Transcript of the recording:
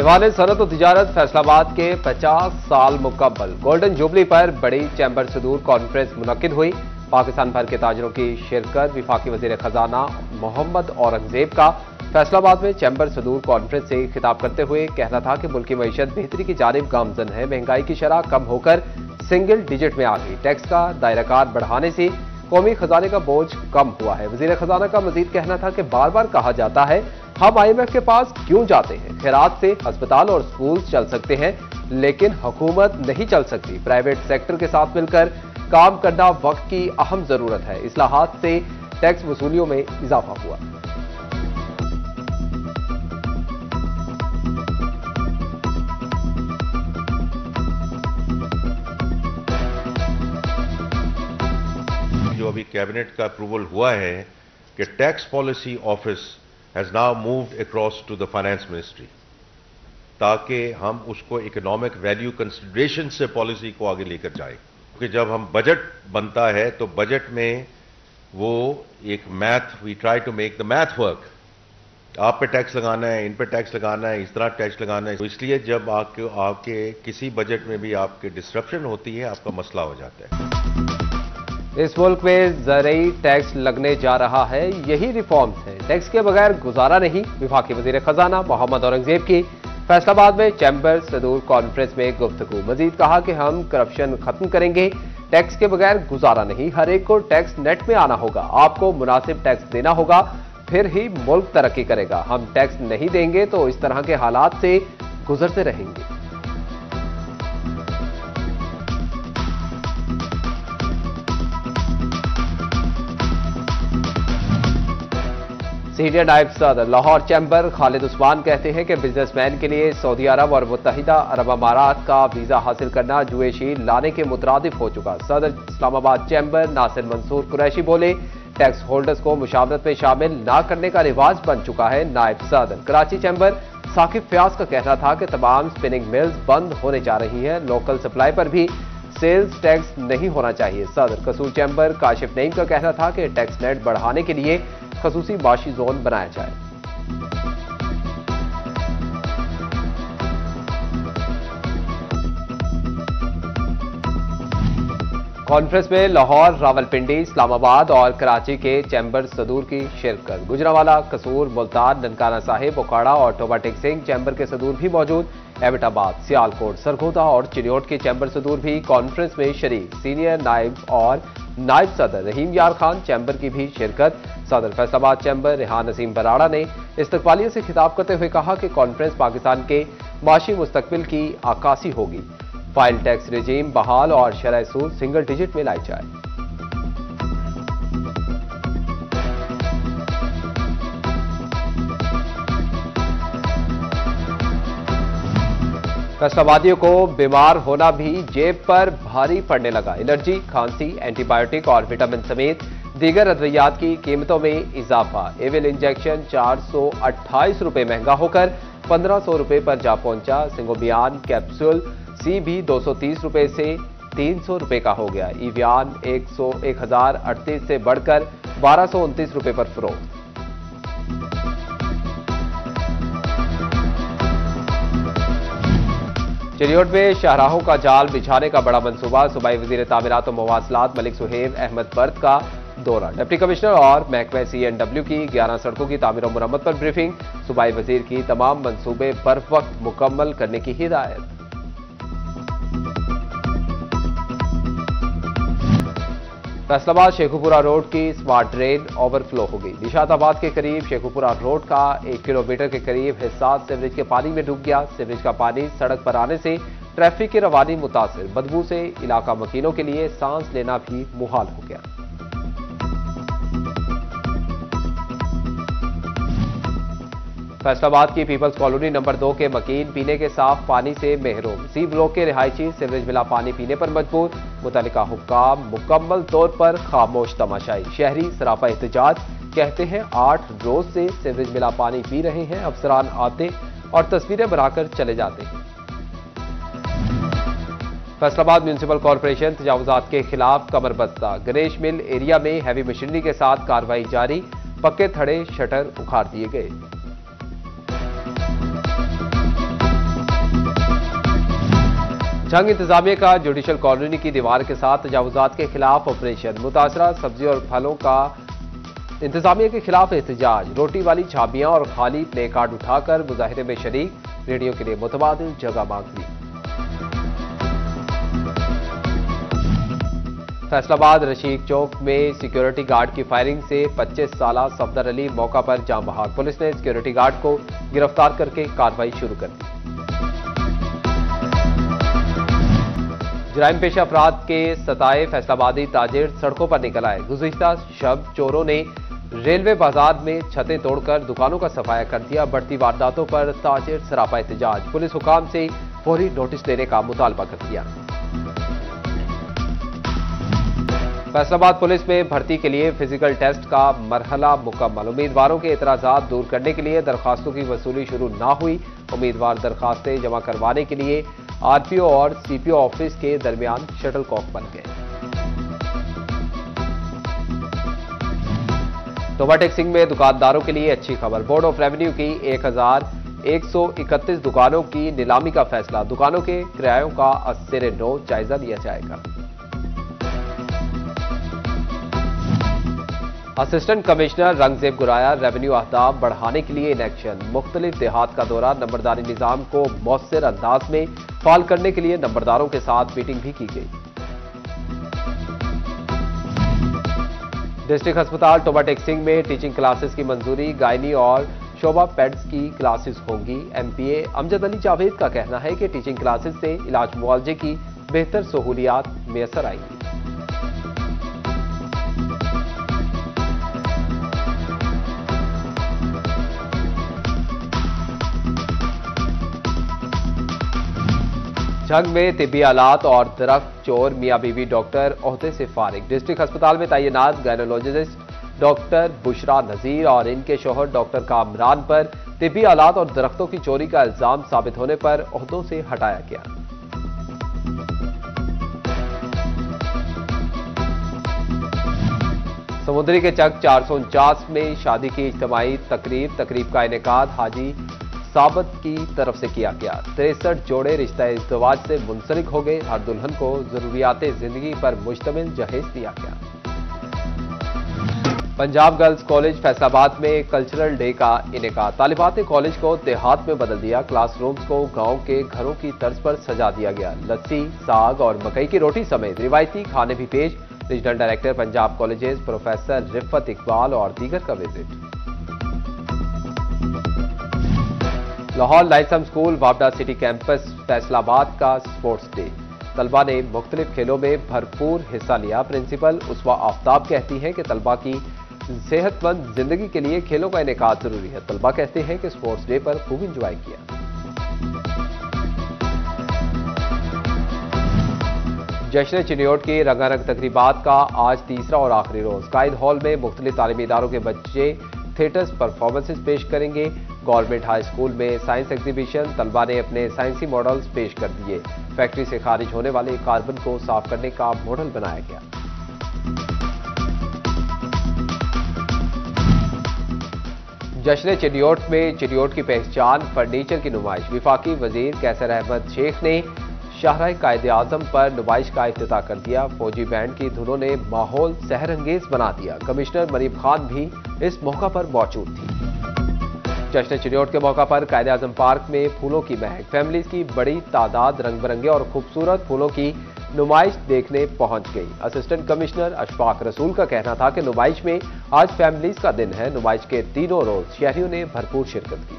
Ivan Sanat और तिजारत फैसलाबाद के 50 साल मुकम्मल। गोल्डन जुबली पर बड़ी चैम्बर सदूर कॉन्फ्रेंस मुनक्किद हुई। पाकिस्तान भर के ताजरों की शिरकत। वफाकी वजीर खजाना मोहम्मद औरंगजेब का फैसलाबाद में चैम्बर सदूर कॉन्फ्रेंस से खिताब करते हुए कहना था कि मुल्क की मईशत बेहतरी की जानिब गामजन है। महंगाई की शरह कम होकर सिंगल डिजिट में आ गई। टैक्स का दायराकार बढ़ाने से कौमी खजाने का बोझ कम हुआ है। वजीर खजाना का मजीद कहना था कि बार बार कहा जाता है हम IMF के पास क्यों जाते हैं। खैरात से अस्पताल और स्कूल चल सकते हैं लेकिन हुकूमत नहीं चल सकती। प्राइवेट सेक्टर के साथ मिलकर काम करना वक्त की अहम जरूरत है। इस्लाहात से टैक्स वसूलियों में इजाफा हुआ। जो अभी कैबिनेट का अप्रूवल हुआ है कि tax policy office has now moved across to the finance ministry, ताकि हम उसको इकोनॉमिक वैल्यू कंसिडरेशन से पॉलिसी को आगे लेकर जाएं। क्योंकि जब हम बजट बनता है तो बजट में वो एक math, we try to make the math work. आप पे टैक्स लगाना है, इन पे टैक्स लगाना है, इस तरह टैक्स लगाना है। तो इसलिए जब आपके किसी बजट में भी आपके डिस्ट्रप्शन होती है, आपका मसला हो जाता है। इस मुल्क में ज़रूरी टैक्स लगने जा रहा है, यही रिफॉर्म्स हैं। टैक्स के बगैर गुजारा नहीं। वफाकी वजीर खजाना मोहम्मद औरंगजेब की फैसलाबाद में चैम्बर सदूर कॉन्फ्रेंस में गुफ्तगू। मजीद कहा कि हम करप्शन खत्म करेंगे, टैक्स के बगैर गुजारा नहीं। हर एक को टैक्स नेट में आना होगा। आपको मुनासिब टैक्स देना होगा, फिर ही मुल्क तरक्की करेगा। हम टैक्स नहीं देंगे तो इस तरह के हालात से गुजरते रहेंगे। सीनियर नायब सदर लाहौर चैम्बर खालिद उस्मान कहते हैं कि बिजनेसमैन के लिए सऊदी अरब और मुत्तहिदा अरब अमारात का वीजा हासिल करना जुएशी लाने के मुतरादिफ हो चुका। सदर इस्लामाबाद चैम्बर नासिर मंसूर कुरैशी बोले टैक्स होल्डर्स को मुशावरत में शामिल ना करने का रिवाज बन चुका है। नायब सदर कराची चैम्बर साकिब फयाज का कहना था कि तमाम स्पिनिंग मिल्स बंद होने जा रही हैं। लोकल सप्लाई पर भी सेल्स टैक्स नहीं होना चाहिए। सदर कसूर चैम्बर काशिफ नईम का कहना था कि टैक्स नेट बढ़ाने के लिए खसूसी माशी जोन बनाया जाए। कॉन्फ्रेंस में लाहौर, रावलपिंडी, इस्लामाबाद और कराची के चैम्बर सदूर की शिरकत। गुजरांवाला, कसूर, मुल्तान, ननकाना साहिब, ओकाड़ा और टोबा टेकसिंग चैम्बर के सदूर भी मौजूद। एबटाबाद, सियालकोट, सरगोदा और चिन्योट के चैम्बर सदूर भी कॉन्फ्रेंस में शरीक। सीनियर नायब और नायब सदर रहीम यार खान चैम्बर की भी शिरकत। सदर फैसलाबाद चैम्बर रेहान नसीम बराड़ा ने इस्तकबालियों से खिताब करते हुए कहा कि कॉन्फ्रेंस पाकिस्तान के माशी मुस्तकबिल की अक्कासी होगी। फाइल टैक्स रिजीम बहाल और शरह सूद सिंगल डिजिट में लाई जाए। फैसलाबादियों को बीमार होना भी जेब पर भारी पड़ने लगा। एलर्जी, खांसी, एंटीबायोटिक और विटामिन समेत दीगर अद्वियात की कीमतों में इजाफा। एविल इंजेक्शन 428 रुपए महंगा होकर 1500 रुपए पर जा पहुंचा। सिंगोबियान कैप्सूल सी भी 230 रुपए से 300 रुपए का हो गया। ईवियान 1038 से बढ़कर 1229 रुपए पर फरोख्त। चिन्योट में शाहराहों का जाल बिछाने का बड़ा मंसूबा। सूबाई वजीर तामीरात और मवासलात मलिक सुहेब अहमद बर्द का दौरा। डिप्टी कमिश्नर और महकमे CNW की 11 सड़कों की तामीर और मुरम्मत पर ब्रीफिंग। सूबाई वजीर की तमाम मंसूबे बर वक्त मुकम्मल करने की हिदायत। फैसलाबाद शेखुपुरा रोड की स्मार्ट ड्रेन ओवरफ्लो हो गई। निशाताबाद के करीब शेखुपुरा रोड का 1 किलोमीटर के करीब हिस्सा सीवरेज के पानी में डूब गया। सीवरेज का पानी सड़क पर आने से ट्रैफिक की रवानी मुतासिर। बदबू से इलाका मकीनों के लिए सांस लेना भी मुहाल हो गया। फैसलाबाद की पीपल्स कॉलोनी नंबर 2 के मकीन पीने के साफ पानी से महरूम। सी ब्लॉक के रिहायशी सीवरेज मिला पानी पीने पर मजबूर। मुतल्लिका हुक्काम मुकम्मल तौर पर खामोश तमाशाई। शहरी सरापा एहतजाज, कहते हैं 8 रोज से सीवरेज मिला पानी पी रहे हैं। अफसरान आते और तस्वीरें बनाकर चले जाते हैं। फैसलाबाद म्यूनिसिपल कॉरपोरेशन तजावुजात के खिलाफ कमर बस्ता। गणेश मिल एरिया में हैवी मशीनरी के साथ कार्रवाई जारी। पक्के थड़े शटर उखाड़ दिए गए। झंग इंतजामिया का जुडिशल कॉलोनी की दीवार के साथ तजावुजात के खिलाफ ऑपरेशन। मुतासरा सब्जी और फलों का इंतजामिया के खिलाफ एहतजाज। रोटी वाली छाबियां और खाली प्ले कार्ड उठाकर मुजाहिरे में शरीक। रेडियो के लिए मुतबादिल जगह मांग ली। फैसलाबाद रशीद चौक में सिक्योरिटी गार्ड की फायरिंग से 25 साला सफदर अली मौका पर जान बहक। पुलिस ने सिक्योरिटी गार्ड को गिरफ्तार करके कार्रवाई शुरू कर दी। जराइम पेशा अफराद के सताए फैसलाबादी ताजिर सड़कों पर निकल आए। गुज़िश्ता शब चोरों ने रेलवे बाजार में छतें तोड़कर दुकानों का सफाया कर दिया। बढ़ती वारदातों पर ताजिर सरापा एहतजाज। पुलिस हुकाम से फौरी नोटिस लेने का मुतालबा कर दिया। फैसलाबाद पुलिस में भर्ती के लिए फिजिकल टेस्ट का मरहला मुकम्मल। उम्मीदवारों के एतराजात दूर करने के लिए दरखास्तों की वसूली शुरू ना हुई। उम्मीदवार दरखास्तें जमा करवाने के लिए आरपीओ और सीपीओ ऑफिस के दरमियान शटलकॉक बन गए। टोबा टेक्सिंग में दुकानदारों के लिए अच्छी खबर। बोर्ड ऑफ रेवेन्यू की 1131 दुकानों की नीलामी का फैसला। दुकानों के किरायों का अस्सेरे नो जायजा लिया जाएगा। असिस्टेंट कमिश्नर रंगजेब गुराया रेवेन्यू अहदाफ बढ़ाने के लिए इन एक्शन। मुख्तलिफ देहात का दौरा। नंबरदारी निजाम को मौसर अंदाज में फाल करने के लिए नंबरदारों के साथ मीटिंग भी की गई। डिस्ट्रिक्ट अस्पताल टोबा टेक्सिंग में टीचिंग क्लासेस की मंजूरी। गायनी और शोभा पेड्स की क्लासेस होंगी। एमपीए अमजद अली जावेद का कहना है कि टीचिंग क्लासेस से इलाज मुआवजे की बेहतर सहूलियात मैसर आएंगी। झंग में तिब्बी आलात और दरख्त चोर मियां बीवी डॉक्टर ओहदे से फारिग। डिस्ट्रिक्ट अस्पताल में तैनात गायनोलॉजिस्ट डॉक्टर बुशरा नजीर और इनके शोहर डॉक्टर कामरान पर तिब्बी आलात और दरख्तों की चोरी का इल्जाम साबित होने पर ओहदों से हटाया गया। समुद्री के चक 449 में शादी की इज्तिमाई तकरीब का इनेकाद हाजी साबत की तरफ से किया गया। 63 जोड़े रिश्ता इज़्दिवाज से मुंसलिक हो गए। हर दुल्हन को जरूरियात जिंदगी पर मुश्तमिल जहेज दिया गया। पंजाब गर्ल्स कॉलेज फैसलाबाद में कल्चरल डे का इनेकाद। तालिबात ने कॉलेज को देहात में बदल दिया। क्लासरूम्स को गांव के घरों की तर्ज पर सजा दिया गया। लस्सी, साग और मकई की रोटी समेत रिवायती खाने भी पेश। Regional director Punjab colleges professor Rifat Iqbal और दीगर का विजिट। Lahore lyceum school Wapda city campus Faisalabad का स्पोर्ट्स डे। तलबा ने मुख्तलिफ खेलों में भरपूर हिस्सा लिया। प्रिंसिपल उसवा आफ्ताब कहती हैं कि तलबा की सेहतमंद जिंदगी के लिए खेलों का इनेकाद जरूरी है। तलबा कहते हैं कि स्पोर्ट्स डे पर खूब इंजॉय किया। जश्न चिन्योट की रंगारंग तकरीबात का आज तीसरा और आखिरी रोज। कायद हॉल में मुख्तलिफ तालीमी इदारों के बच्चे थिएटर्स परफॉर्मेंसेस पेश करेंगे। गवर्नमेंट हाई स्कूल में साइंस एग्जीबिशन। तलबा ने अपने साइंसी मॉडल्स पेश कर दिए। फैक्ट्री से खारिज होने वाले कार्बन को साफ करने का मॉडल बनाया गया। जश्न चिन्योट में चिन्योट की पहचान फर्नीचर की नुमाइश। विफाकी वजीर कैसर अहमद शेख ने शाहराह कायदे आजम पर नुमाइश का इफ्तिताह कर दिया। फौजी बैंड की धुनों ने माहौल सहरंगेज बना दिया। कमिश्नर मरीम खान भी इस मौका पर मौजूद थी। जश्न चिन्योट के मौका पर कायदे आजम पार्क में फूलों की महक। फैमिलीज की बड़ी तादाद रंग बिरंगे और खूबसूरत फूलों की नुमाइश देखने पहुंच गई। असिस्टेंट कमिश्नर अशफाक रसूल का कहना था कि नुमाइश में आज फैमिलीज का दिन है। नुमाइश के तीनों रोज शहरियों ने भरपूर शिरकत की।